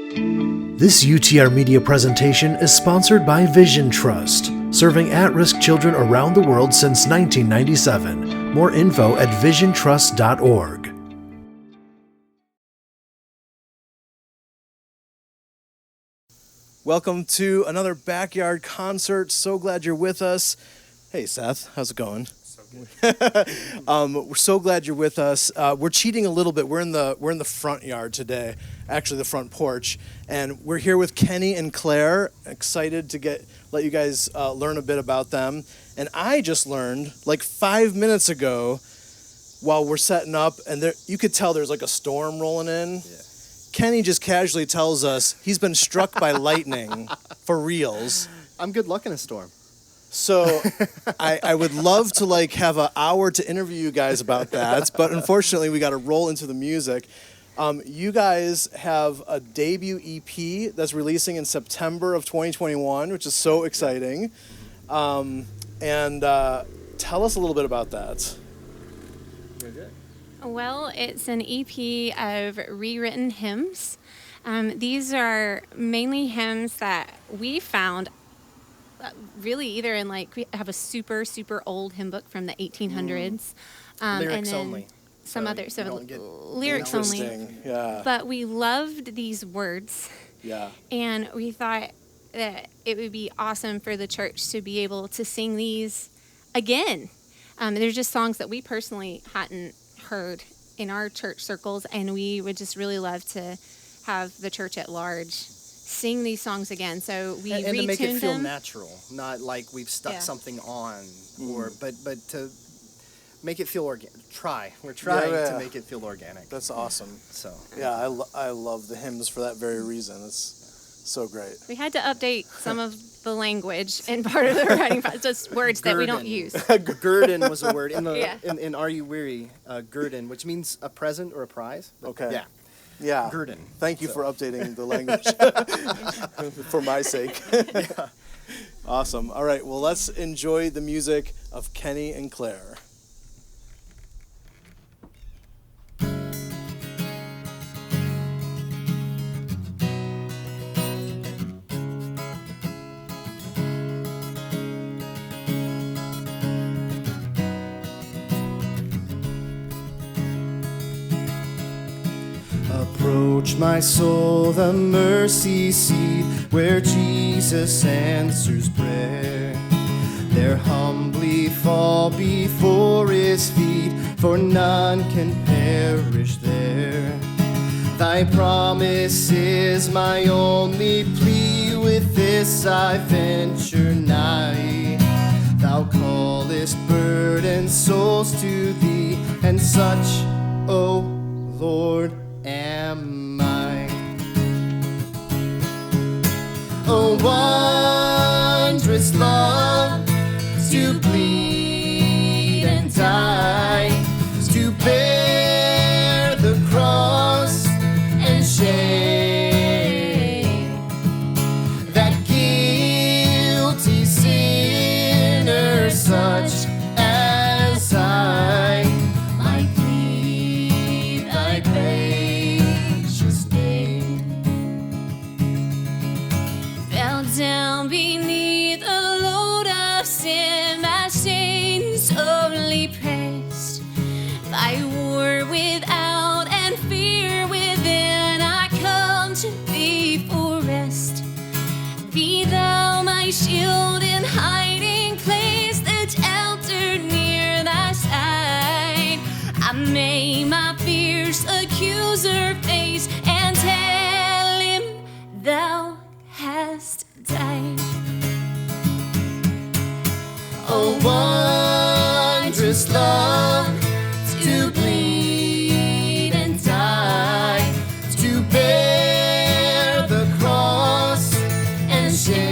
This UTR Media presentation is sponsored by Vision Trust, serving at-risk children around the world since 1997. More info at visiontrust.org. Welcome to another backyard concert. So glad you're with us. Hey, Seth, how's it going? So good. We're so glad you're with us. We're cheating a little bit. We're in the front yard today, actually the front porch, and we're here with Kenny and Claire. Excited to let you guys learn a bit about them. And I just learned like 5 minutes ago, while we're setting up, and you could tell there's like a storm rolling in. Yeah. Kenny just casually tells us he's been struck by lightning for reals. I'm good luck in a storm. So I would love to have an hour to interview you guys about that, but unfortunately we got to roll into the music. You guys have a debut EP that's releasing in September of 2021, which is so exciting. And tell us a little bit about that. Well, it's an EP of rewritten hymns. These are mainly hymns that we found really either in we have a super, super old hymn book from the 1800s. Lyrics and then only. Some so other, lyrics only. Yeah. But we loved these words. Yeah. And we thought that it would be awesome for the church to be able to sing these again. They're just songs that we personally hadn't heard in our church circles, and we would just really love to have the church at large sing these songs again. So we and to make it feel them. Natural, not like we've stuck something on, but to make it feel organic. We're trying to make it feel organic. That's awesome. So yeah, I love the hymns for that very reason. It's so great. We had to update some of the language in part of the writing process, just words that we don't use. Guerdon was a word in Are You Weary? Guerdon, which means a present or a prize. Okay. Yeah. Guerdon. Thank you for updating the language for my sake. Yeah. Awesome. All right. Well, let's enjoy the music of Kenny and Claire. Approach my soul, the mercy seat, where Jesus answers prayer. There humbly fall before his feet, for none can perish there. Thy promise is my only plea, with this I venture nigh. Thou callest burdened souls to thee, and such, O Lord, am I. Oh, wondrous love, to bleed and die, to bear the cross and shame, that guilty sinner such as I might plead thy gracious name. Fell down beneath a load of sin, my chains only pressed. Thy war without and fear within, I come to thee for rest. Be thou my shield and hiding place, the shelter near thy side. I may my fierce accuser face, and tell him thou hast died. Oh, wondrous love, to bleed and die, to bear the cross and shame,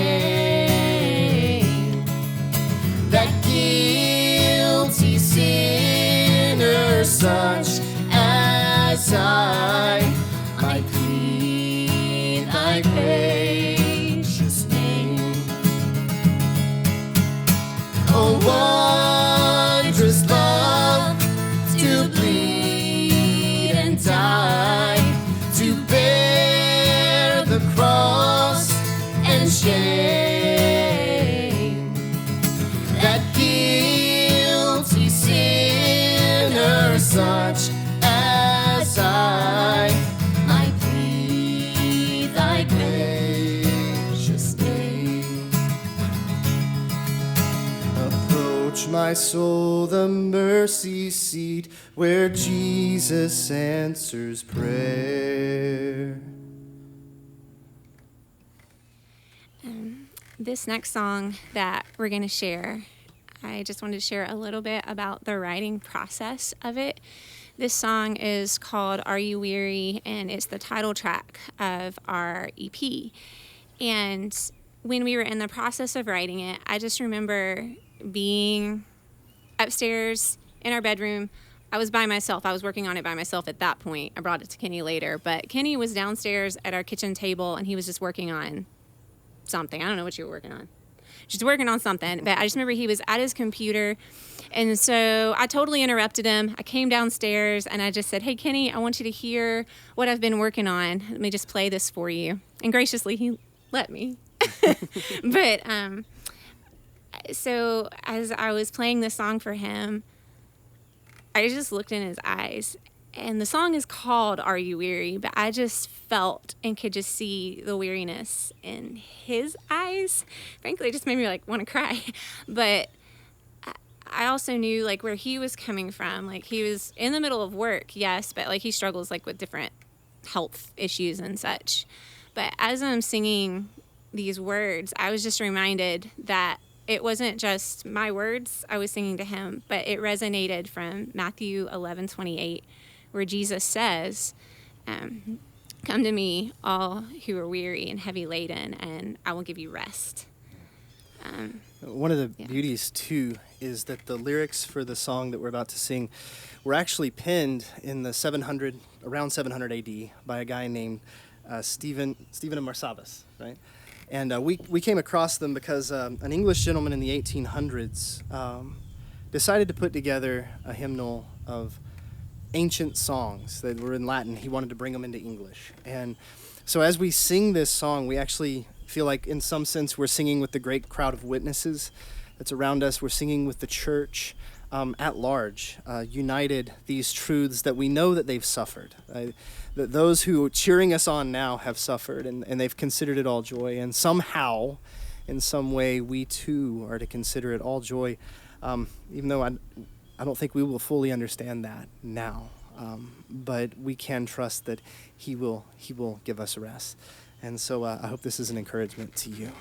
that guilty sinner such as I might plead thy gracious name. Oh, wondrous love, to bleed and die, to bear the my soul the mercy seat where Jesus answers prayer. This next song that we're going to share, I just wanted to share a little bit about the writing process of it. This song is called Are You Weary? And it's the title track of our EP. And when we were in the process of writing it, I just remember being upstairs in our bedroom. I was by myself. I was working on it by myself at that point. I brought it to Kenny later. But Kenny was downstairs at our kitchen table, and he was just working on something. I don't know what you were working on. Just working on something. But I just remember he was at his computer. And so I totally interrupted him. I came downstairs, and I just said, hey, Kenny, I want you to hear what I've been working on. Let me just play this for you. And graciously, he let me. But so as I was playing this song for him, I just looked in his eyes. And the song is called Are You Weary? But I just felt and could just see the weariness in his eyes. Frankly, it just made me want to cry. But I also knew where he was coming from. He was in the middle of work, yes, but he struggles with different health issues and such. But as I'm singing these words, I was just reminded that it wasn't just my words I was singing to him, but it resonated from Matthew 11:28, where Jesus says, come to me, all who are weary and heavy laden, and I will give you rest. One of the beauties, too, is that the lyrics for the song that we're about to sing were actually penned in the around 700 AD by a guy named Stephen of Marsavas, right? And we came across them because an English gentleman in the 1800s decided to put together a hymnal of ancient songs that were in Latin. He wanted to bring them into English. And so as we sing this song, we actually feel like in some sense we're singing with the great crowd of witnesses that's around us. We're singing with the church at large, united these truths that we know that they've suffered. That those who are cheering us on now have suffered, and they've considered it all joy. And somehow, in some way, we too are to consider it all joy, even though I don't think we will fully understand that now. But we can trust that He will give us rest. And so I hope this is an encouragement to you.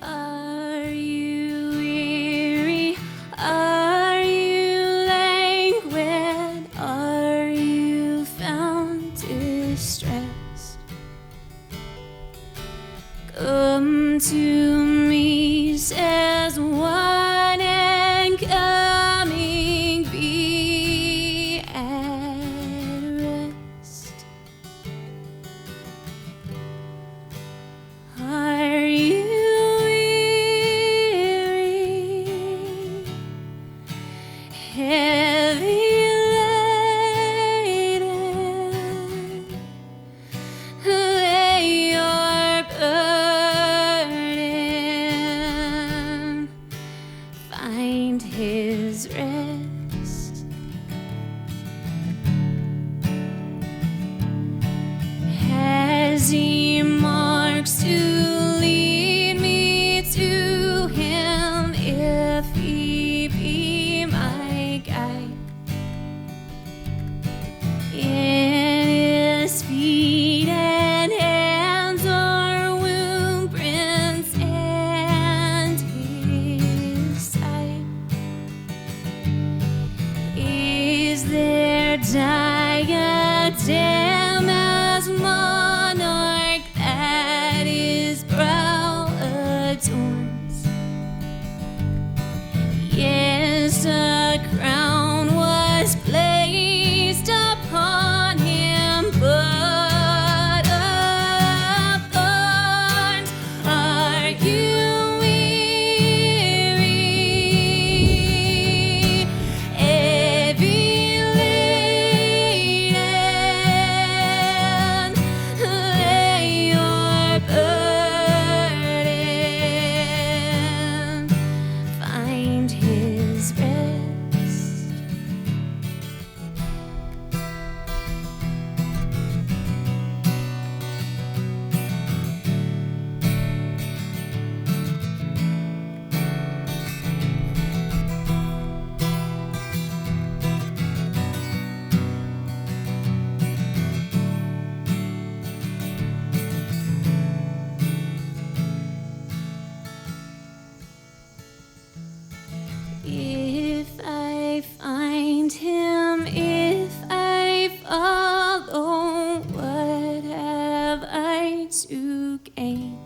Are you weary? Are you languid? Are you found distressed? Come to me, says one, and coming be at rest. Are you weary, heavy laden? Lay your burden gain.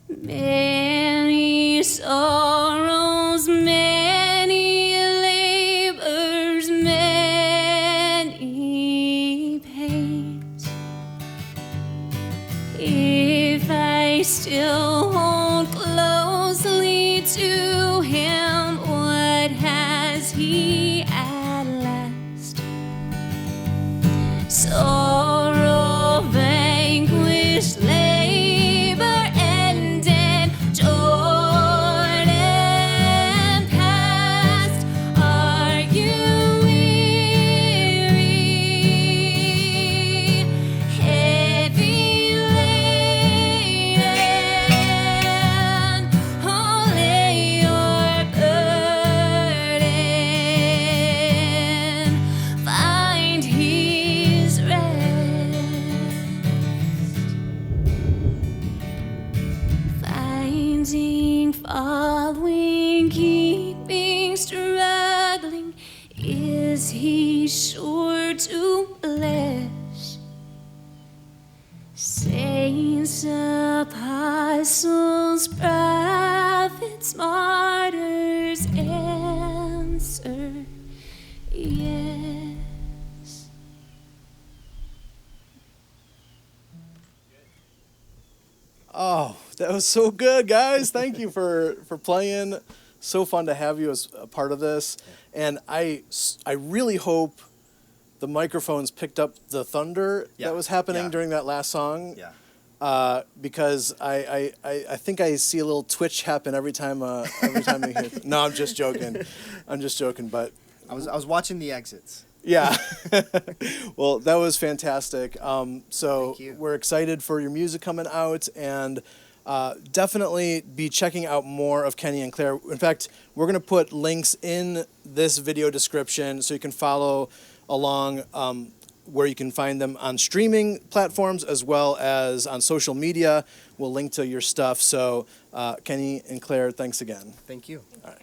Many sorrows, many labors, many pains. If I still hold closely to him, what has he at last? Sorrow vanquished, labor ended, Jordan past. Are you weary, heavy laden? Oh, lay your burden, find his rest. Finding, following, keeping, struggling, is he sure to bless? Saints, apostles, prophets, martyrs answer yes. Oh, that was so good, guys. Thank you for playing. So fun to have you as a part of this. And I really hope the microphones picked up the thunder Yeah. that was happening Yeah. during that last song. Yeah. Because I think I see a little twitch happen every time I hear. No, I'm just joking. But I was watching the exits. yeah. Well, that was fantastic. So Thank you. we're excited for your music coming out, and definitely be checking out more of Kenny and Claire. In fact, we're going to put links in this video description so you can follow along where you can find them on streaming platforms as well as on social media. We'll link to your stuff. So Kenny and Claire, thanks again. Thank you. All right.